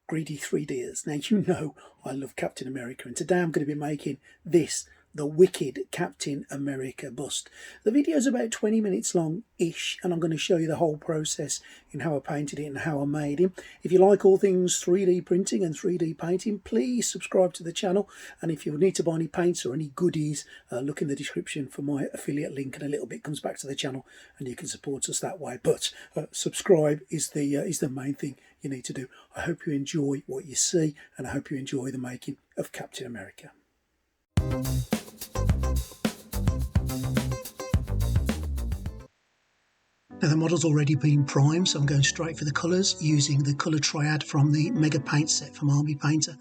greedy 3Ders. Now you know I love Captain America, and today I'm going to be making this, the Wicked Captain America bust. The video is about 20 minutes long-ish, and I'm going to show you the whole process in how I painted it and how I made him. If you like all things 3D printing and 3D painting, please subscribe to the channel, and if you need to buy any paints or any goodies, look in the description for my affiliate link, and a little bit comes back to the channel and you can support us that way. But subscribe is the main thing you need to do. I hope you enjoy what you see, and I hope you enjoy the making of Captain America. Now the model's already been primed, so I'm going straight for the colours using the colour triad from the Mega Paint set from armypainter,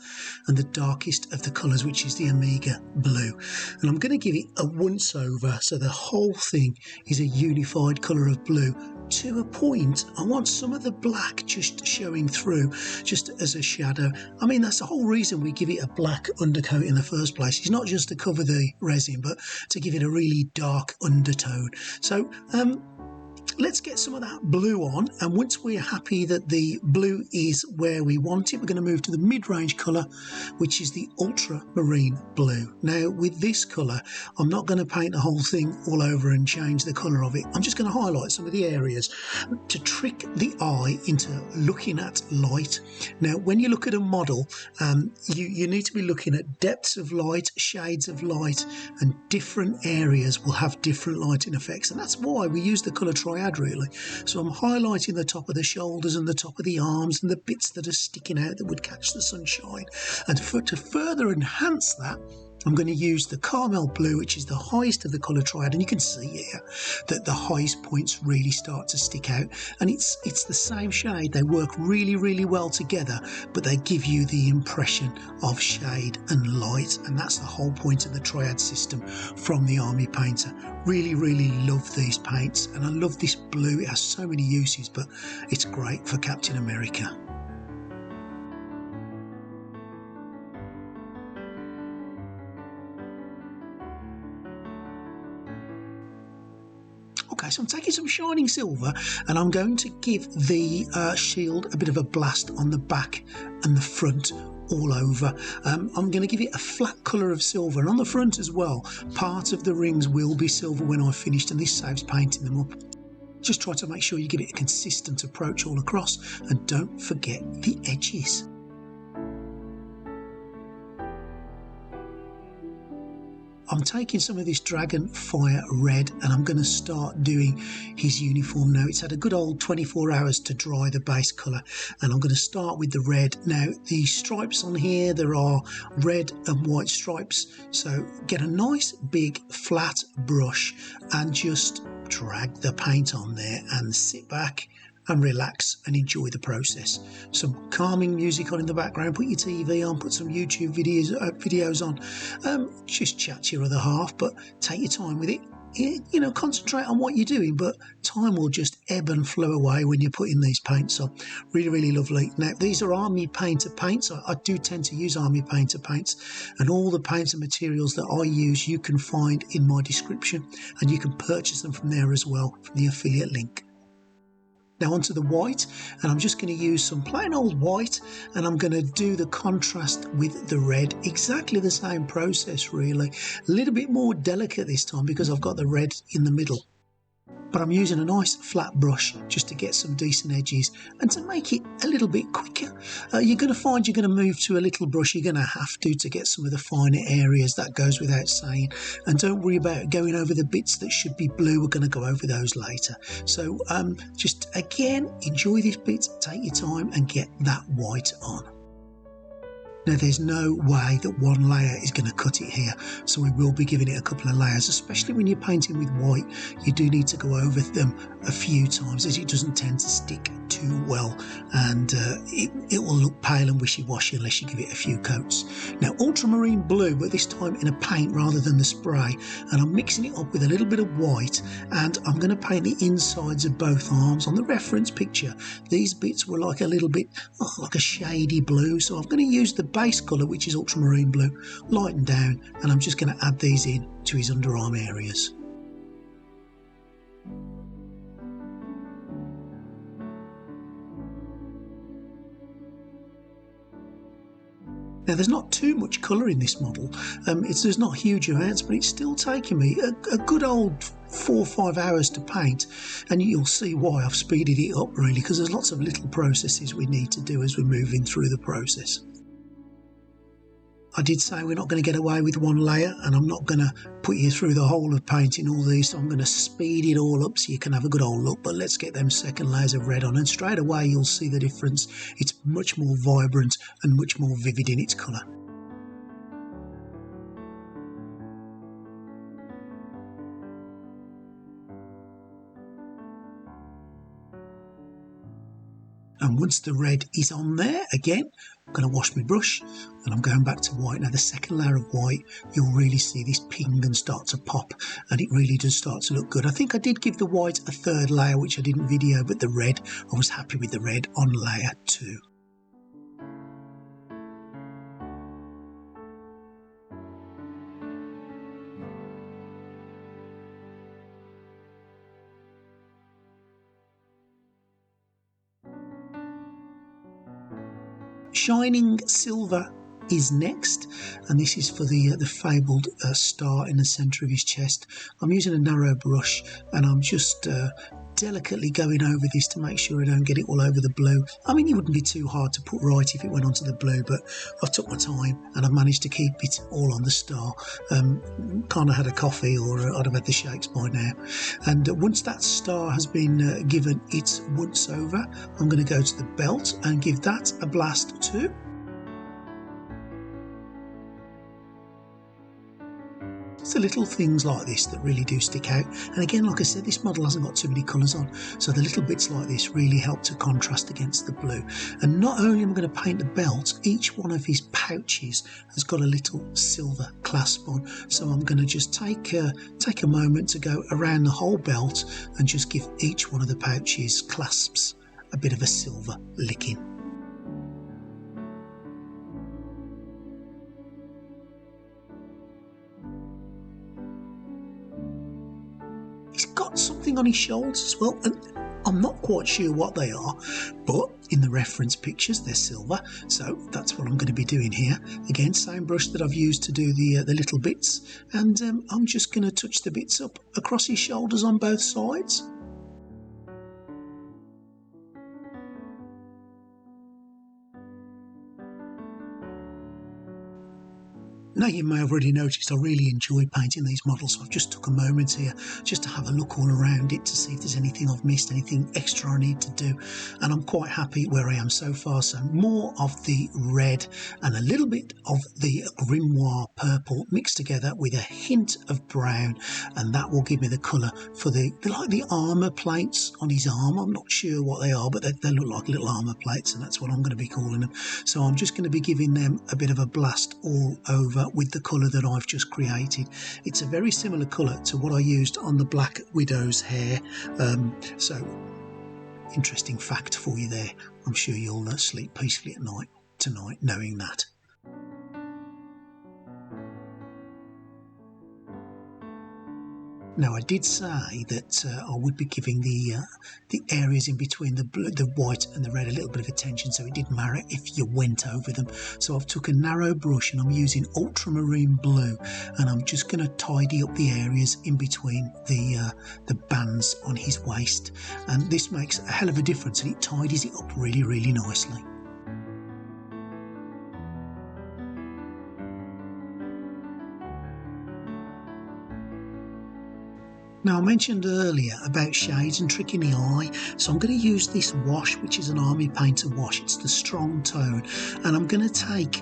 and the darkest of the colours, which is the Omega Blue. And I'm going to give it a once over, so the whole thing is a unified colour of blue. To a point, I want some of the black just showing through, just as a shadow. I mean, that's the whole reason we give it a black undercoat in the first place. It's not just to cover the resin, but to give it a really dark undertone. So let's get some of that blue on, and once we're happy that the blue is where we want it, we're going to move to the mid-range colour, which is the ultramarine blue. Now with this colour, I'm not going to paint the whole thing all over and change the colour of it. I'm just going to highlight some of the areas to trick the eye into looking at light. Now when you look at a model, you need to be looking at depths of light, shades of light, and different areas will have different lighting effects, and that's why we use the colour triad really. So I'm highlighting the top of the shoulders and the top of the arms and the bits that are sticking out that would catch the sunshine, and to further enhance that, I'm going to use the caramel blue, which is the highest of the colour triad, and you can see here that the highest points really start to stick out, and it's the same shade. They work really well together, but they give you the impression of shade and light, and that's the whole point of the triad system from the armypainter. Really love these paints, and I love this blue. It has so many uses, but it's great for Captain America. Okay, so I'm taking some shining silver, and I'm going to give the shield a bit of a blast on the back and the front all over. I'm going to give it a flat colour of silver, and on the front as well, part of the rings will be silver when I've finished, and this saves painting them up. Just try to make sure you give it a consistent approach all across, and don't forget the edges. I'm taking some of this dragon fire red, and I'm going to start doing his uniform now. It's had a good old 24 hours to dry the base colour, and I'm going to start with the red. Now the stripes on here, there are red and white stripes, so get a nice big flat brush and just drag the paint on there and sit back and relax and enjoy the process. Some calming music on in the background, put your TV on, put some YouTube videos on, just chat to your other half, but take your time with it. You know, concentrate on what you're doing, but time will just ebb and flow away when you're putting these paints on. Really lovely. Now these are armypainter paints. I do tend to use armypainter paints, and all the paints and materials that I use you can find in my description, and you can purchase them from there as well, from the affiliate link. Now onto the white, and I'm just going to use some plain old white, and I'm going to do the contrast with the red. Exactly the same process really, a little bit more delicate this time because I've got the red in the middle. But I'm using a nice flat brush just to get some decent edges and to make it a little bit quicker. You're going to find you're going to move to a little brush. You're going to have to get some of the finer areas, that goes without saying. And don't worry about going over the bits that should be blue. We're going to go over those later. So just again, enjoy this bit, take your time and get that white on. Now there's no way that one layer is going to cut it here, so we will be giving it a couple of layers, especially when you're painting with white. You do need to go over them a few times, as it doesn't tend to stick too well, and it will look pale and wishy-washy unless you give it a few coats. Now ultramarine blue, but this time in a paint rather than the spray, and I'm mixing it up with a little bit of white, and I'm going to paint the insides of both arms. On the reference picture, these bits were like a little bit like a shady blue, so I'm going to use the base colour, which is ultramarine blue, lighten down, and I'm just going to add these in to his underarm areas. Now there's not too much colour in this model, there's not huge amounts, but it's still taking me a good old 4 or 5 hours to paint, and you'll see why I've speeded it up really, because there's lots of little processes we need to do as we're moving through the process. I did say we're not going to get away with one layer, and I'm not going to put you through the whole of painting all these, so I'm going to speed it all up so you can have a good old look. But let's get them second layers of red on, and straight away you'll see the difference. It's much more vibrant and much more vivid in its colour. And once the red is on there, again, I'm going to wash my brush and I'm going back to white. Now the second layer of white, you'll really see this ping and start to pop, and it really does start to look good. I think I did give the white a third layer, which I didn't video, but the red, I was happy with the red on layer 2. Shining silver is next, and this is for the fabled star in the centre of his chest. I'm using a narrow brush, and I'm just delicately going over this to make sure I don't get it all over the blue. I mean, it wouldn't be too hard to put right if it went onto the blue, but I've took my time and I've managed to keep it all on the star. Kind of had a coffee, or I'd have had the shakes by now. And once that star has been given its once over, I'm going to go to the belt and give that a blast too. It's the little things like this that really do stick out. And again, like I said, this model hasn't got too many colours on, so the little bits like this really help to contrast against the blue. And not only am I going to paint the belt, each one of his pouches has got a little silver clasp on. So I'm going to just take a moment to go around the whole belt and just give each one of the pouches clasps a bit of a silver licking. He's got something on his shoulders as well, and I'm not quite sure what they are, but in the reference pictures they're silver, so that's what I'm going to be doing here. Again, same brush that I've used to do the little bits, and I'm just going to touch the bits up across his shoulders on both sides. Now you may have already noticed I really enjoy painting these models, so I've just took a moment here just to have a look all around it to see if there's anything I've missed, anything extra I need to do, and I'm quite happy where I am so far. So more of the red and a little bit of the grimoire purple mixed together with a hint of brown, and that will give me the colour for the like the armour plates on his arm. I'm not sure what they are, but they look like little armour plates, and that's what I'm going to be calling them. So I'm just going to be giving them a bit of a blast all over with the colour that I've just created. It's a very similar colour to what I used on the Black Widow's hair, so interesting fact for you there. I'm sure you'll sleep peacefully at night tonight knowing that. Now I did say that I would be giving the areas in between the blue, the white and the red a little bit of attention, so it didn't matter if you went over them. So I've took a narrow brush and I'm using ultramarine blue, and I'm just going to tidy up the areas in between the bands on his waist, and this makes a hell of a difference, and it tidies it up really, really nicely. Now I mentioned earlier about shades and tricking the eye, so I'm going to use this wash, which is an armypainter wash. It's the strong tone, and I'm going to take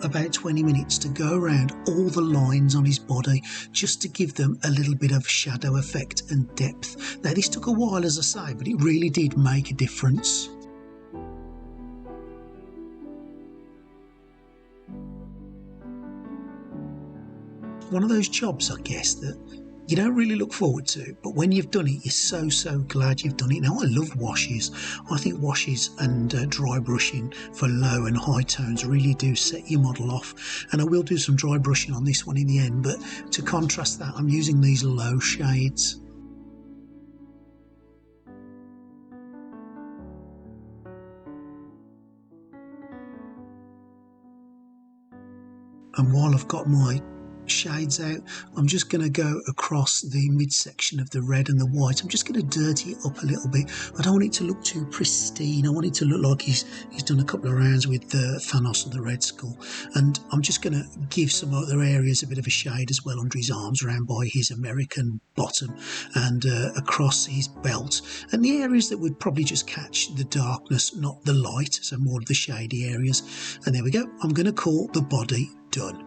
about 20 minutes to go around all the lines on his body just to give them a little bit of shadow effect and depth. Now this took a while, as I say, but it really did make a difference. One of those jobs, I guess, that you don't really look forward to, but when you've done it, you're so glad you've done it. Now I love washes. I think washes and dry brushing for low and high tones really do set your model off, and I will do some dry brushing on this one in the end, but to contrast that, I'm using these low shades. And while I've got my shades out, I'm just going to go across the midsection of the red and the white. I'm just going to dirty it up a little bit. I don't want it to look too pristine. I want it to look like he's done a couple of rounds with Thanos or the Red Skull. And I'm just going to give some other areas a bit of a shade as well, under his arms, around by his American bottom, and across his belt, and the areas that would probably just catch the darkness, not the light, so more of the shady areas. And there we go. I'm going to call the body done.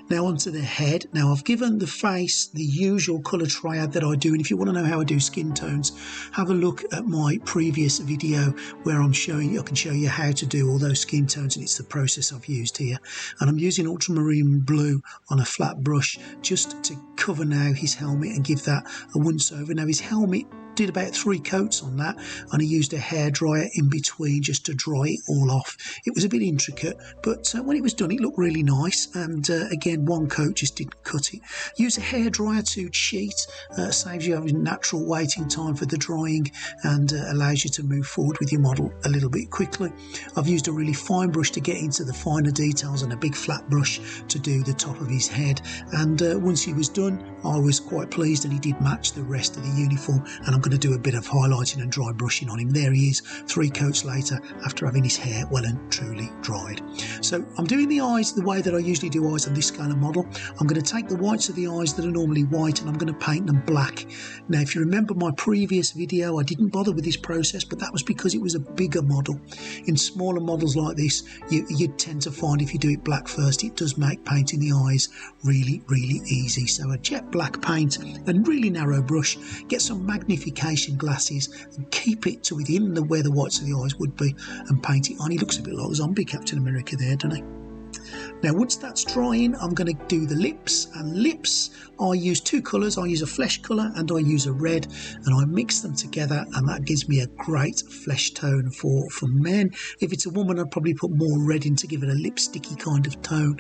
Now onto the head. Now I've given the face the usual colour triad that I do, and if you want to know how I do skin tones, have a look at my previous video where I can show you how to do all those skin tones, and it's the process I've used here. And I'm using ultramarine blue on a flat brush just to cover now his helmet and give that a once over. Now his helmet did about 3 coats on that, and I used a hairdryer in between just to dry it all off. It was a bit intricate, but when it was done it looked really nice, and again, 1 coat just didn't cut it. Use a hairdryer to cheat, saves you having natural waiting time for the drying, and allows you to move forward with your model a little bit quickly. I've used a really fine brush to get into the finer details, and a big flat brush to do the top of his head, and once he was done I was quite pleased, and he did match the rest of the uniform. And I'm going to do a bit of highlighting and dry brushing on him. There he is, 3 coats later, after having his hair well and truly dried. So I'm doing the eyes the way that I usually do eyes on this scale of model. I'm going to take the whites of the eyes that are normally white, and I'm going to paint them black. Now if you remember my previous video, I didn't bother with this process, but that was because it was a bigger model. In smaller models like this, you tend to find if you do it black first, it does make painting the eyes really easy. So a jet black paint and really narrow brush, get some magnification glasses and keep it to within where the whites of the eyes would be, and paint it on. He looks a bit like zombie Captain America there, doesn't he? Now once that's drying, I'm going to do the lips, and lips I use 2 colours. I use a flesh colour and I use a red, and I mix them together, and that gives me a great flesh tone for men. If it's a woman, I'd probably put more red in to give it a lipsticky kind of tone,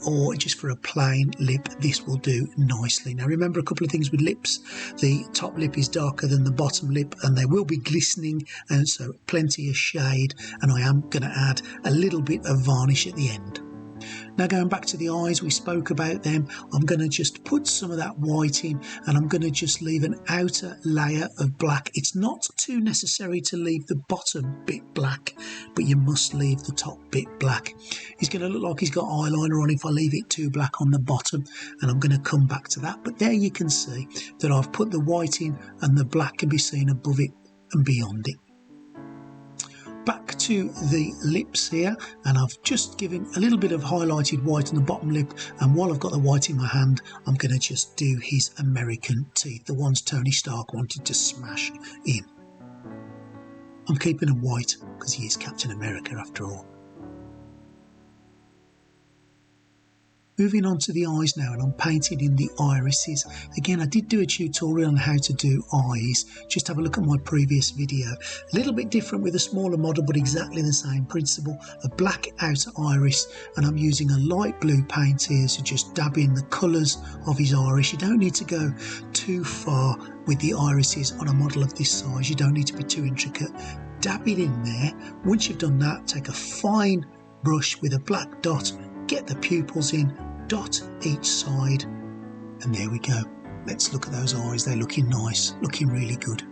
or just for a plain lip, this will do nicely. Now remember a couple of things with lips: the top lip is darker than the bottom lip, and they will be glistening, and so plenty of shade, and I am going to add a little bit of varnish at the end. Now going back to the eyes, we spoke about them. I'm going to just put some of that white in, and I'm going to just leave an outer layer of black. It's not too necessary to leave the bottom bit black, but you must leave the top bit black. He's going to look like he's got eyeliner on if I leave it too black on the bottom, and I'm going to come back to that. But there you can see that I've put the white in, and the black can be seen above it and beyond it. Back to the lips here, and I've just given a little bit of highlighted white on the bottom lip, and while I've got the white in my hand, I'm going to just do his American teeth, the ones Tony Stark wanted to smash in. I'm keeping them white because he is Captain America after all. Moving on to the eyes now, and I'm painting in the irises. Again, I did do a tutorial on how to do eyes. Just have a look at my previous video. A little bit different with a smaller model, but exactly the same principle. A black outer iris, and I'm using a light blue paint here to just dab in the colours of his iris. You don't need to go too far with the irises on a model of this size. You don't need to be too intricate. Dab it in there. Once you've done that, take a fine brush with a black dot, get the pupils in, dot each side, and there we go. Let's look at those eyes. They're looking nice, looking really good.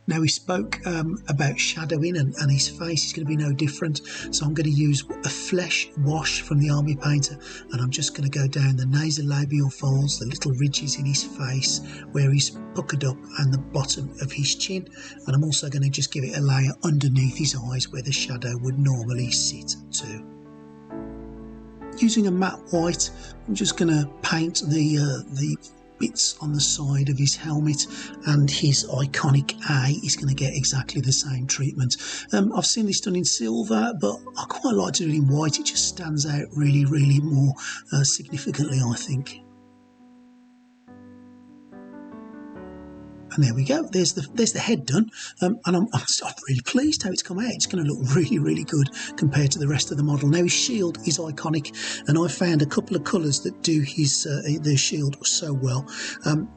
Now we spoke about shadowing, and his face is going to be no different. So I'm going to use a flesh wash from the Army Painter, and I'm just going to go down the nasolabial folds, the little ridges in his face where he's puckered up, and the bottom of his chin. And I'm also going to just give it a layer underneath his eyes where the shadow would normally sit too. Using a matte white, I'm just going to paint the bits on the side of his helmet, and his iconic A is going to get exactly the same treatment. I've seen this done in silver, but I quite like to do it in white. It just stands out really more significantly, I think. And there we go. There's the head done, and I'm really pleased how it's come out. It's going to look really, really good compared to the rest of the model. Now his shield is iconic, and I found a couple of colours that do the shield so well.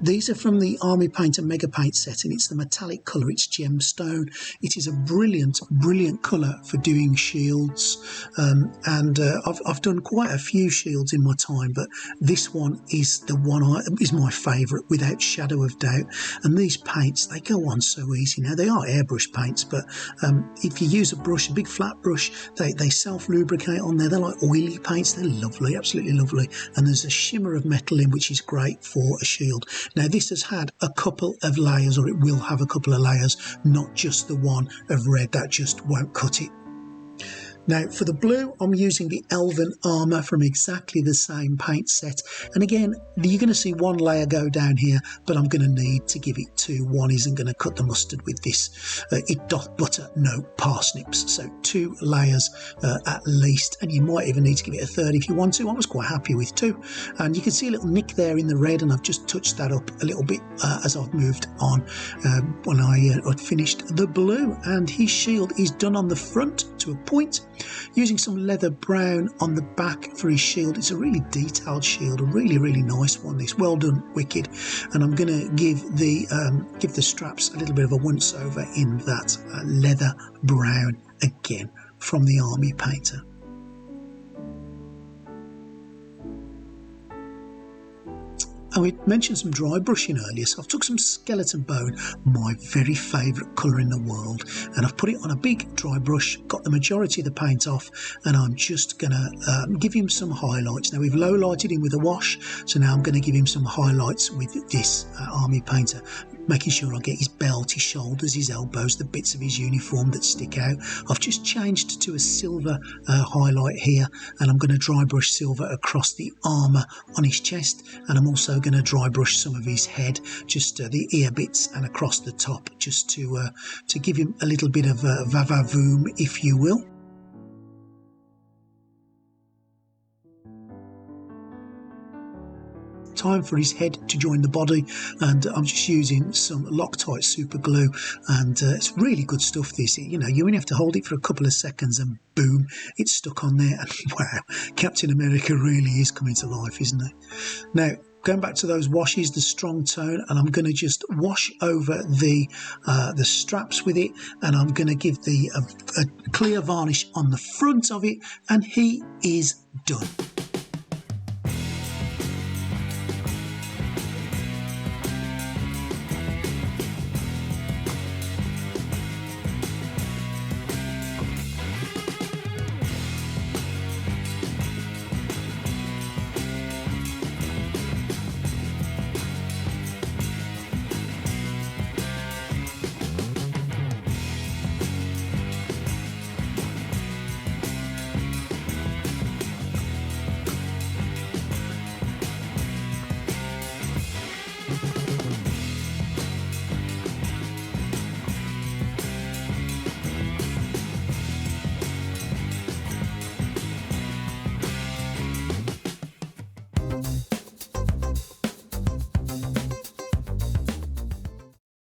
These are from the Army Painter Mega Paint set, and it's the metallic colour. It's gemstone. It is a brilliant, brilliant colour for doing shields, and I've done quite a few shields in my time, but this one is the one is my favourite without shadow of doubt. And these paints, they go on so easy. Now they are airbrush paints, but if you use a brush, a big flat brush, they self-lubricate on there. They're like oily paints. They're lovely, absolutely lovely. And there's a shimmer of metal in, which is great for a shield. Now this has had a couple of layers, or it will have a couple of layers, not just the one of red. That just won't cut it. Now for the blue, I'm using the Elven Armour from exactly the same paint set, and again you're going to see one layer go down here, but I'm going to need to give it two. One isn't going to cut the mustard with this. It doth butter no parsnips, so 2 layers at least, and you might even need to give it a third if you want to. I was quite happy with 2, and you can see a little nick there in the red, and I've just touched that up a little bit as I've moved on when I'd finished the blue. And his shield is done on the front to a point, using some leather brown on the back for his shield. It's a really detailed shield, a really, really nice one. This well done, Wicked. And I'm going to give the straps a little bit of a once over in that leather brown again from the Army Painter. And we mentioned some dry brushing earlier, so I've took some skeleton bone, my very favourite colour in the world, and I've put it on a big dry brush, got the majority of the paint off, and I'm just going to give him some highlights. Now we've low lighted him with a wash, so now I'm going to give him some highlights with this Army Painter, making sure I get his belt, his shoulders, his elbows, the bits of his uniform that stick out. I've just changed to a silver highlight here, and I'm going to dry brush silver across the armour on his chest, and I'm also going to dry brush some of his head, just the ear bits and across the top, just to give him a little bit of va-va-voom, if you will. Time for his head to join the body, and I'm just using some Loctite super glue, and it's really good stuff. This, you only have to hold it for a couple of seconds and boom, it's stuck on there. And wow, Captain America really is coming to life, isn't it? Now going back to those washes, the strong tone, and I'm going to just wash over the straps with it, and I'm going to give a clear varnish on the front of it, and he is done.